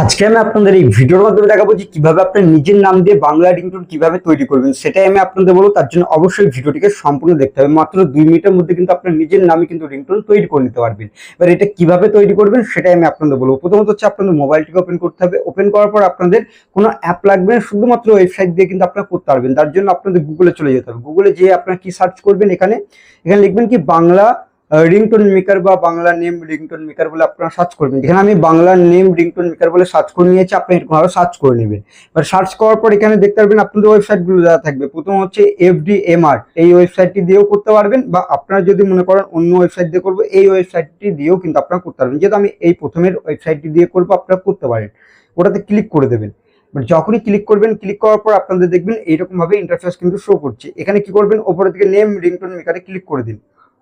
আজকে আমি আপনাদের এই ভিডিওর মাধ্যমে দেখাবো যে কিভাবে আপনার নিজের নাম দিয়ে বাংলা রিংটোন কিভাবে তৈরি করবেন, সেটাই আমি আপনাদের বলবো। তার জন্য অবশ্যই ভিডিওটিকে সম্পূর্ণ দেখতে হবে। মাত্র 2 মিনিটের মধ্যে কিন্তু আপনার নিজের নামে কিন্তু রিংটোন তৈরি করে নিতে পারবেন। এবার এটা কিভাবে তৈরি করবেন সেটাই আমি আপনাদের বলবো। প্রথমত হচ্ছে আপনাদের মোবাইলটিকে ওপেন করতে হবে। ওপেন করার পর আপনাদের কোনো অ্যাপ লাগবে না, শুধুমাত্র ওয়েবসাইট দিয়ে কিন্তু আপনারা করতে পারবেন। তার জন্য আপনাদের গুগলে চলে যেতে হবে। গুগলে যেয়ে আপনারা কি সার্চ করবেন, এখানে এখানে লিখবেন কি বাংলা রিংটোন মেকার বা বাংলা নেম রিংটোন মেকার বলে আপনারা সার্চ করবেন। এখানে আমি বাংলা নেম রিংটোন মেকার বলে সার্চ করে নিয়েছি, আপনি এরকম ভাবে সার্চ করে নেবেন। এবার সার্চ করার পর এখানে দেখতে পারবেন আপনাদের ওয়েবসাইট গুলো দেওয়া থাকবে। প্রথম হচ্ছে FDMR, এই ওয়েবসাইটটি দিয়েও করতে পারবেন, বা আপনারা যদি মনে করেন অন্য ওয়েবসাইট দিয়ে করবো, এই ওয়েবসাইটটি দিয়েও কিন্তু আপনারা করতে পারবেন। যেহেতু আমি এই প্রথমের ওয়েবসাইটটি দিয়ে করবো, আপনারা করতে পারেন। ওটাতে ক্লিক করে দেবেন। যখনই ক্লিক করবেন, ক্লিক করার পর আপনাদের দেখবেন এইরকম ভাবে ইন্টারফেস কিন্তু শো করছে। এখানে কি করবেন, ওপরের দিকে নেম রিংটোন মেকারে ক্লিক করে দিন।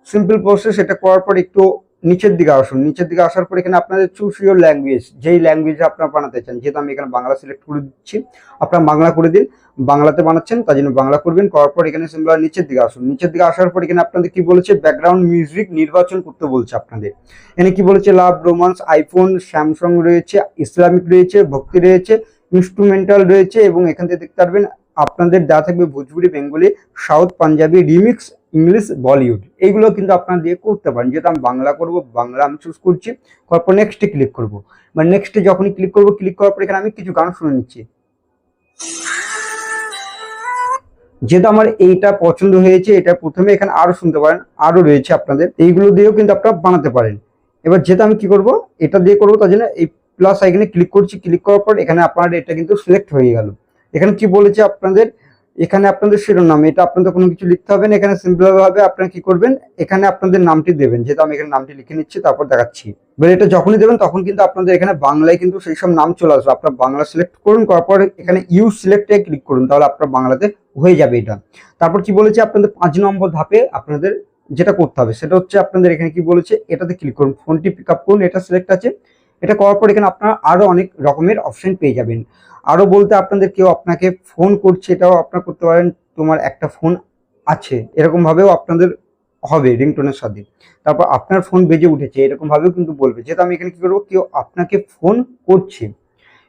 Simple process. এটা করার পর একটু নিচের দিকে আসুন। নিচের দিকে আসার পর এখানে আপনাদের চুজ ইউর ল্যাঙ্গুয়েজ, যেই ল্যাঙ্গুয়েজে আপনারা বানাতে চান। যেহেতু আমি এখানে বাংলা সিলেক্ট করে দিচ্ছি, আপনারা বাংলা করে দিন। বাংলাতে বানাচ্ছেন তার জন্য বাংলা করবেন। করার পর এখানে সিম্পল নিচের দিকে আসুন। নিচের দিকে আসার পর এখানে আপনাদের কি বলেছে, ব্যাকগ্রাউন্ড মিউজিক নির্বাচন করতে বলছে আপনাদের। এখানে কি বলেছে, লাভ, রোমান্স, আইফোন, স্যামসাং রয়েছে, ইসলামিক রয়েছে, ভক্তি রয়েছে, ইনস্ট্রুমেন্টাল রয়েছে, এবং এখান থেকে দেখতে পারবেন আপনাদের দেওয়া থাকবে Bhojpuri, Bengali, south, Punjabi, remix, English, Bollywood. এইগুলো কিন্তু আপনারা দিয়ে করতে পারেন। যেহেতু আমি বাংলা করব, বাংলা আমি চুজ করছি। করার পর নেক্সটে ক্লিক করব। মানে নেক্সটে যখনই ক্লিক করব, ক্লিক করার পর এখানে আমি কিছু গান শুনে নিচ্ছি। যেহেতু আমার এইটা পছন্দ হয়েছে, এটা প্রথমে এখানে আরো শুনতে পারেন, আরো রয়েছে আপনাদের, এইগুলো দিয়েও কিন্তু আপনারা বানাতে পারেন। এবার যেহেতু আমি কি করব, এটা দিয়ে করবো, তার জন্য এই প্লাস আইকনে ক্লিক করছি। ক্লিক করার পর এখানে আপনার এটা কিন্তু সিলেক্ট হয়ে গেল। এখানে কি বলেছে আপনাদের, এখানে আপনাদের শিরোনাম, এটা আপনাদের কোনো কিছু লিখতে হবে না। এখানে সিম্পল ভাবে আপনারা কি করবেন, এখানে আপনাদের নামটি দেবেন। যেহেতু আমি এখানে নামটি লিখে নিচ্ছি, তারপর দেখাচ্ছি। এবার এটা যখনই দেবেন তখন কিন্তু আপনাদের এখানে বাংলায় কিন্তু সেই সব নাম চলে আসবে। আপনার বাংলা সিলেক্ট করুন, করার পর এখানে ইউজ সিলেক্টে ক্লিক করুন, তাহলে আপনার বাংলাতে হয়ে যাবে এটা। তারপর কি বলেছে, আপনাদের 5 নম্বর ধাপে আপনাদের যেটা করতে হবে সেটা হচ্ছে আপনাদের এখানে কি বলেছে, এটাতে ক্লিক করুন, ফোনটি পিক আপ করুন, এটা সিলেক্ট আছে। এটা করার পর এখানে আপনারা আরো অনেক রকমের অপশন পেয়ে যাবেন। আরো বলতে আপনাদের কেউ আপনাকে ফোন করছে, এটাও আপনারা করতে পারেন, তোমার একটা ফোন আছে, এরকম ভাবেও আপনাদের হবে রিংটোনের সাথে। তারপর আপনার ফোন বেজে উঠেছে, এরকম ভাবেও কিন্তু বলবে। যেহেতু আমি এখানে কি করবো, কেউ আপনাকে ফোন করছে,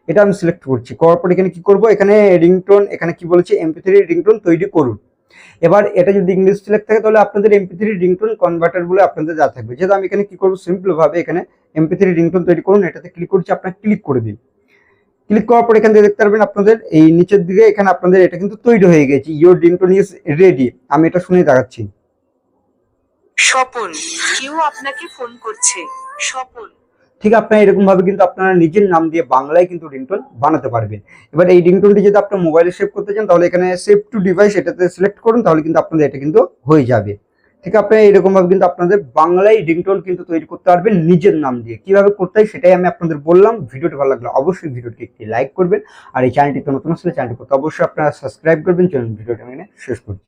এটা আমি সিলেক্ট করছি। করার পর এখানে কি করবো, এখানে রিংটোন, এখানে কি বলেছে, MP3 রিংটোন তৈরি করুন। এবার এটা যদি ইংলিশ সিলেক্ট থাকে, তাহলে আপনাদের MP3 রিংটোন কনভার্টার বলে আপনাদের যা থাকবে। যেহেতু আমি এখানে কি করবো, সিম্পল ভাবে এখানে MP3 রিংটোন তৈরি করুন, এটাতে ক্লিক করছি। আপনার ক্লিক করে দিন। ক্লিক করার পর এখান থেকে দেখতে পারবেন আপনাদের এই নিচের দিকে, এখানে আপনাদের এটা কিন্তু তৈরি হয়ে গেছে। Your ringtone is ready. আমি এটা শুনে দেখাচ্ছি। স্বপন, কেউ আপনাকে ফোন করছে। স্বপন। ঠিক আপনারা এরকম ভাবে কিন্তু আপনারা নিজের নাম দিয়ে বাংলায় কিন্তু রিংটোন বানাতে পারবেন। এবার এই রিংটোনটি যদি আপনার মোবাইলে সেভ করতে চান, তাহলে এখানে সেভ টু ডিভাইস এটাতে সিলেক্ট করুন, তাহলে কিন্তু আপনাদের এটা কিন্তু হয়ে যাবে। ঠিক আপনারা এরকম ভাবে কিন্তু আপনাদের বাংলায় রিংটোন কিন্তু তৈরি করতে পারবেন নিজের নাম দিয়ে। কিভাবে করতে হয় সেটাই আমি আপনাদের বললাম। ভিডিওটি ভালো লাগলে অবশ্যই ভিডিওটি একটি লাইক করবেন, আর এই চ্যানেলটিতে নতুন আসলে চ্যানেলটি করতে অবশ্যই আপনারা সাবস্ক্রাইব করবেন। চলুন ভিডিওটা আমি শেষ করছি।